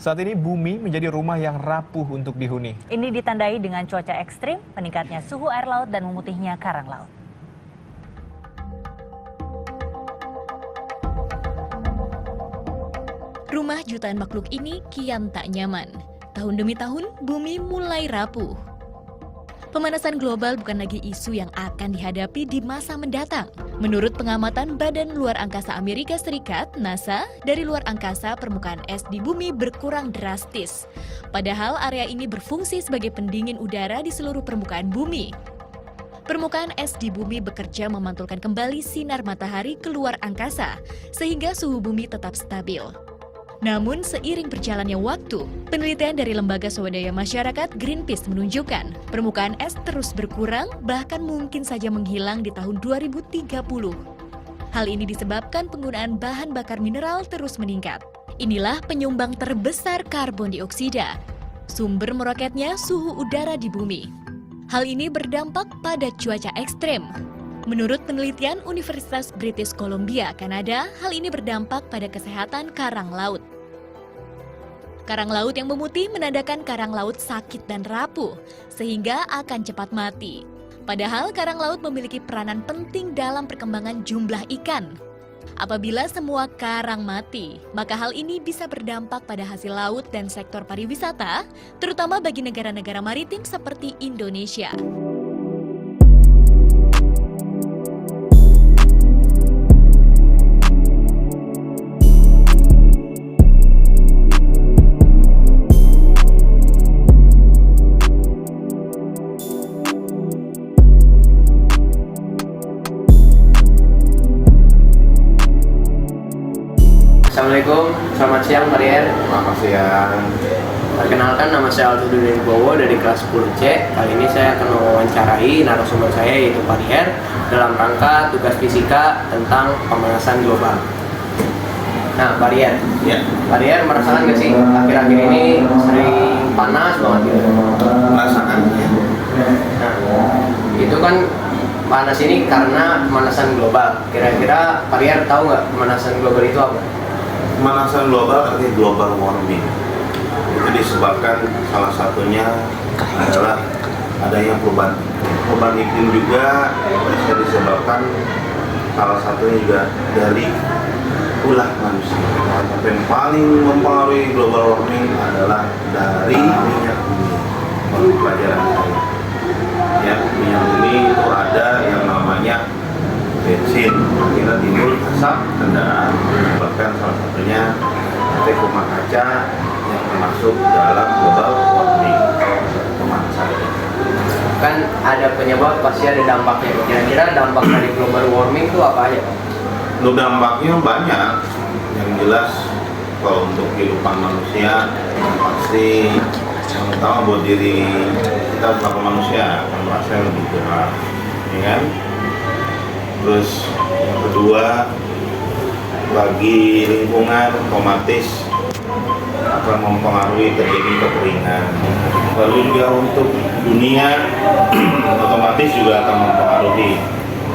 Saat ini bumi menjadi rumah yang rapuh untuk dihuni. Ini ditandai dengan cuaca ekstrim, meningkatnya suhu air laut dan memutihnya karang laut. Rumah jutaan makhluk ini kian tak nyaman. Tahun demi tahun, bumi mulai rapuh. Pemanasan global bukan lagi isu yang akan dihadapi di masa mendatang. Menurut pengamatan Badan Luar Angkasa Amerika Serikat, NASA, dari luar angkasa permukaan es di bumi berkurang drastis. Padahal area ini berfungsi sebagai pendingin udara di seluruh permukaan bumi. Permukaan es di bumi bekerja memantulkan kembali sinar matahari keluar angkasa, sehingga suhu bumi tetap stabil. Namun seiring berjalannya waktu, penelitian dari Lembaga Swadaya Masyarakat Greenpeace menunjukkan permukaan es terus berkurang, bahkan mungkin saja menghilang di tahun 2030. Hal ini disebabkan penggunaan bahan bakar mineral terus meningkat. Inilah penyumbang terbesar karbon dioksida, sumber meroketnya suhu udara di bumi. Hal ini berdampak pada cuaca ekstrem. Menurut penelitian Universitas British Columbia, Kanada, hal ini berdampak pada kesehatan karang laut. Karang laut yang memutih menandakan karang laut sakit dan rapuh, sehingga akan cepat mati. Padahal karang laut memiliki peranan penting dalam perkembangan jumlah ikan. Apabila semua karang mati, maka hal ini bisa berdampak pada hasil laut dan sektor pariwisata, terutama bagi negara-negara maritim seperti Indonesia. Assalamualaikum, selamat siang Pak Rier. Selamat siang. Perkenalkan, nama saya Aldo Wibowo dari kelas 10C. Kali ini saya akan mewawancarai narasumber saya yaitu Pak Rier dalam rangka tugas fisika tentang pemanasan global. Nah, Pak Rier, Pak Rier merasakan nggak sih akhir-akhir ini sering panas banget gitu? Merasakan ya. Nah, itu kan panas ini karena pemanasan global. Kira-kira Pak Rier tahu nggak pemanasan global itu apa? Pemanasan global artinya global warming. Itu disebabkan salah satunya adalah adanya perubahan iklim juga bisa disebabkan salah satunya juga dari ulah manusia. Yang paling mempengaruhi global warming adalah dari minyak bumi. Menurut pelajaran saya, ya, minyak bumi itu ada yang namanya bensin, akhirnya timbul asap kendaraan, menyebabkan salah satunya efek rumah kaca yang termasuk dalam global warming, pemanasan. Kan ada penyebab, pasti ada dampaknya. Kira-kira dampak dari global warming itu apa aja, Pak? Dampaknya banyak. Yang jelas kalau untuk kehidupan manusia pasti yang utama buat diri kita sebagai manusia akan merasa lebih berat, ya kan? Terus yang kedua, bagi lingkungan otomatis akan mempengaruhi terjadi kekeringan. Lalu juga untuk dunia otomatis juga akan mempengaruhi.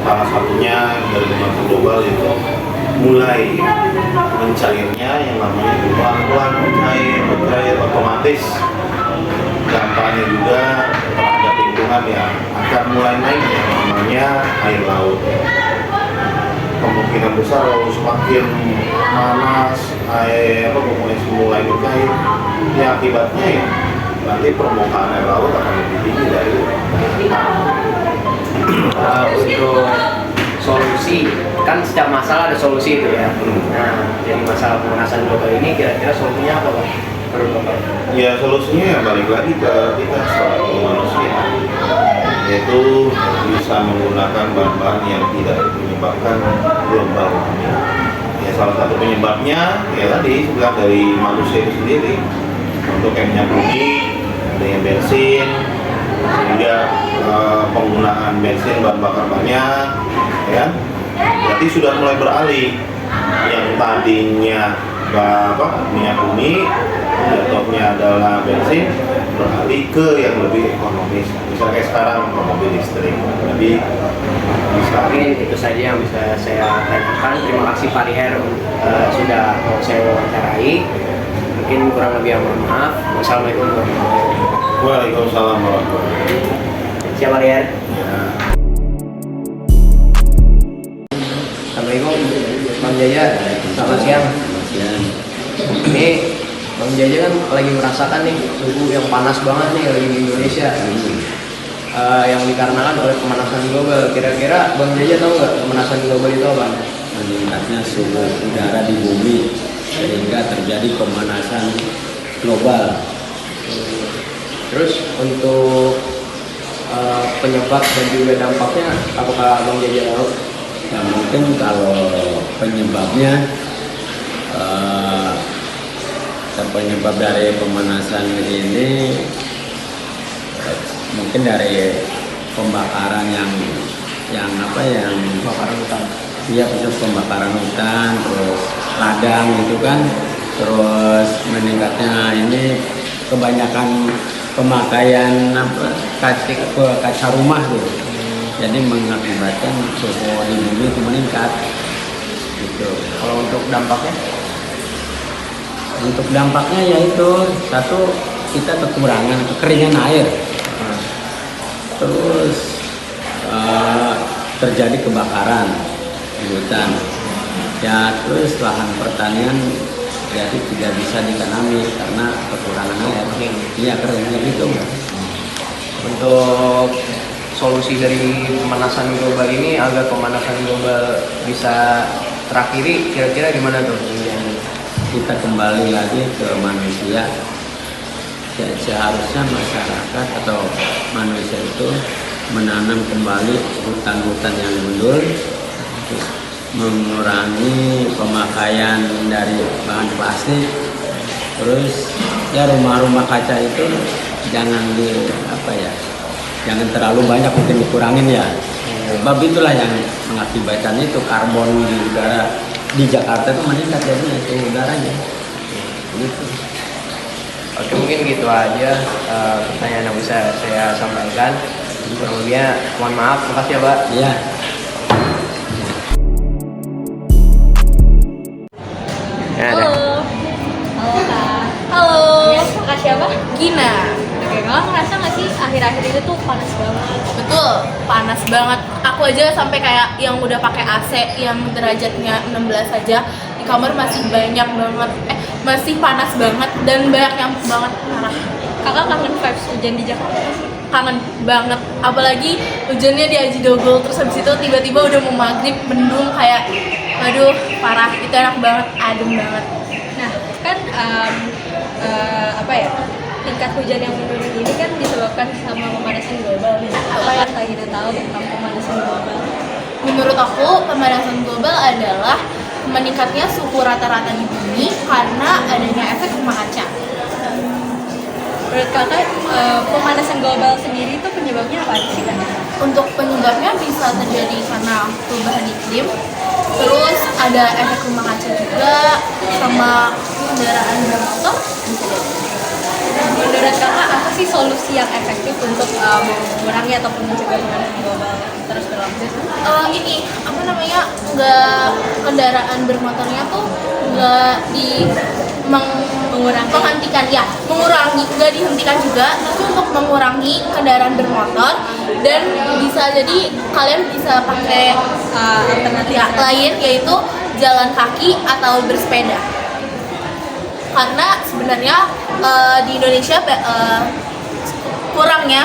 Salah satunya dari pemanasan global itu mulai mencairnya yang namanya pelan-pelan mencair otomatis dampaknya juga terhadap lingkungan yang akan mulai naik yang namanya air laut. Kemungkinan besar kalau semakin panas air mulai mencair, ya akibatnya ya nanti permukaan air laut akan lebih tinggi dari Untuk solusi, kan setiap masalah ada solusi itu ya. Nah, jadi masalah pemanasan global ini kira-kira solusinya apa, Pak? Menurut Bapak? Ya solusinya ya balik lagi ke kita sebagai manusia, yaitu bisa menggunakan bahan-bahan yang tidak menyebabkan global warming. Ya salah satu penyebabnya ya tadi sebenarnya dari manusia itu sendiri. Untuk minyak bumi, adanya bensin, sehingga penggunaan bensin bahan bakar banyak, ya. Berarti sudah mulai beralih yang tadinya minyak bumi, jatuhnya adalah bensin, beralih ke yang lebih ekonomis. Misalnya kayak sekarang mobil listrik. Jadi Mungkin itu saja yang bisa saya tanyakan. Terima kasih Pak Riher sudah mau saya wawancarai. Mungkin kurang lebih mohon maaf. Wassalamualaikum warahmatullahi wabarakatuh. Waalaikumsalam warahmatullahi wabarakatuh. Siapa dia? Ya. Assalamualaikum Bang Jaja. Selamat siang. Ini Bang Jaja kan lagi merasakan nih suhu yang panas banget nih lagi di Indonesia. Yang dikarenakan oleh pemanasan global. Kira-kira Bang Jaja tahu nggak pemanasan global itu apa? Meningkatnya suhu udara di bumi sehingga terjadi pemanasan global. Terus untuk penyebab dan juga dampaknya apakah Bang Jaja tahu? Ya mungkin kalau penyebabnya penyebab dari pemanasan ini mungkin dari pembakaran yang Kebakaran hutan. iya terus pembakaran hutan, terus ladang gitu kan, terus meningkatnya ini kebanyakan pemakaian kaca rumah tuh, jadi mengakibatkan suhu di bumi itu meningkat gitu. Kalau untuk dampaknya? Untuk dampaknya yaitu satu, kita kekeringan air, terus terjadi kebakaran di hutan ya, terus lahan pertanian jadi tidak bisa ditanami karena kekurangan air. Iya keringnya gitu. Untuk solusi dari pemanasan global ini agar pemanasan global bisa terakhiri, kira-kira gimana tuh? Kita kembali lagi ke manusia. Ya, seharusnya masyarakat atau manusia itu menanam kembali hutan-hutan yang gundul, terus mengurangi pemakaian dari bahan plastik, terus ya rumah-rumah kaca itu jangan jangan terlalu banyak, mungkin dikurangin ya. Sebab itulah yang mengakibatkan itu karbon di udara di Jakarta itu meningkat jadinya itu udaranya. Gitu. Oke, mungkin gitu aja pertanyaan yang bisa saya sampaikan. Kurang lebihnya mohon maaf. Makasih ya, Pak. Iya. Ya, ada. Halo Kak. Halo. Kak siapa? Gina. Oke, kamu ngerasa nggak sih akhir-akhir ini tuh panas banget? Betul, panas banget. Aku aja sampai kayak yang udah pakai AC yang derajatnya 16 aja di kamar masih banyak banget. Masih panas banget dan banyak yang banget parah. Kakak kangen vibes hujan di Jakarta nggak sih? Kangen banget. Apalagi hujannya di Aji Dogol, terus habis itu tiba-tiba udah mau maghrib mendung kayak aduh parah. Itu enak banget, adem banget. Nah, kan tingkat hujan yang menurun ini kan disebabkan sama pemanasan global nih. Apa yang Kak Gina tahu tentang pemanasan global? Menurut aku, pemanasan global adalah meningkatnya suhu rata-rata di bumi karena adanya efek rumah kaca. Menurut Kakak, pemanasan global sendiri itu penyebabnya apa sih Kak? Untuk penyebabnya bisa terjadi karena perubahan iklim, terus ada efek rumah kaca juga, sama kendaraan bermotor bisa jadi. Menurut Kakak, apa sih solusi yang efektif untuk mengurangi ataupun mencegah pemanasan global terus berlanjut? Nggak kendaraan bermotornya tuh nggak menghentikan ya, mengurangi, nggak dihentikan juga, tapi untuk mengurangi kendaraan bermotor dan bisa jadi kalian bisa pakai alternatif lain yaitu jalan kaki atau bersepeda. Karena sebenarnya di Indonesia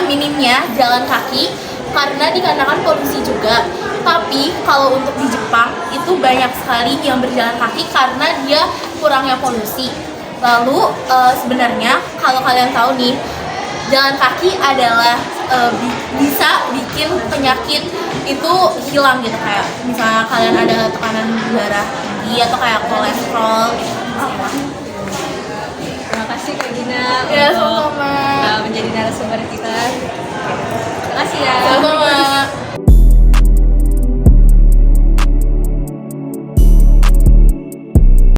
minimnya jalan kaki karena dikarenakan polusi juga. Tapi kalau untuk di Jepang itu banyak sekali yang berjalan kaki karena dia kurangnya polusi. Lalu sebenarnya kalau kalian tahu nih, jalan kaki adalah bisa bikin penyakit itu hilang gitu, kayak misalnya kalian ada tekanan darah tinggi atau kayak kolesterol gitu. Terima kasih Kak Gina Ya, untuk sama-sama. menjadi narasumber kita.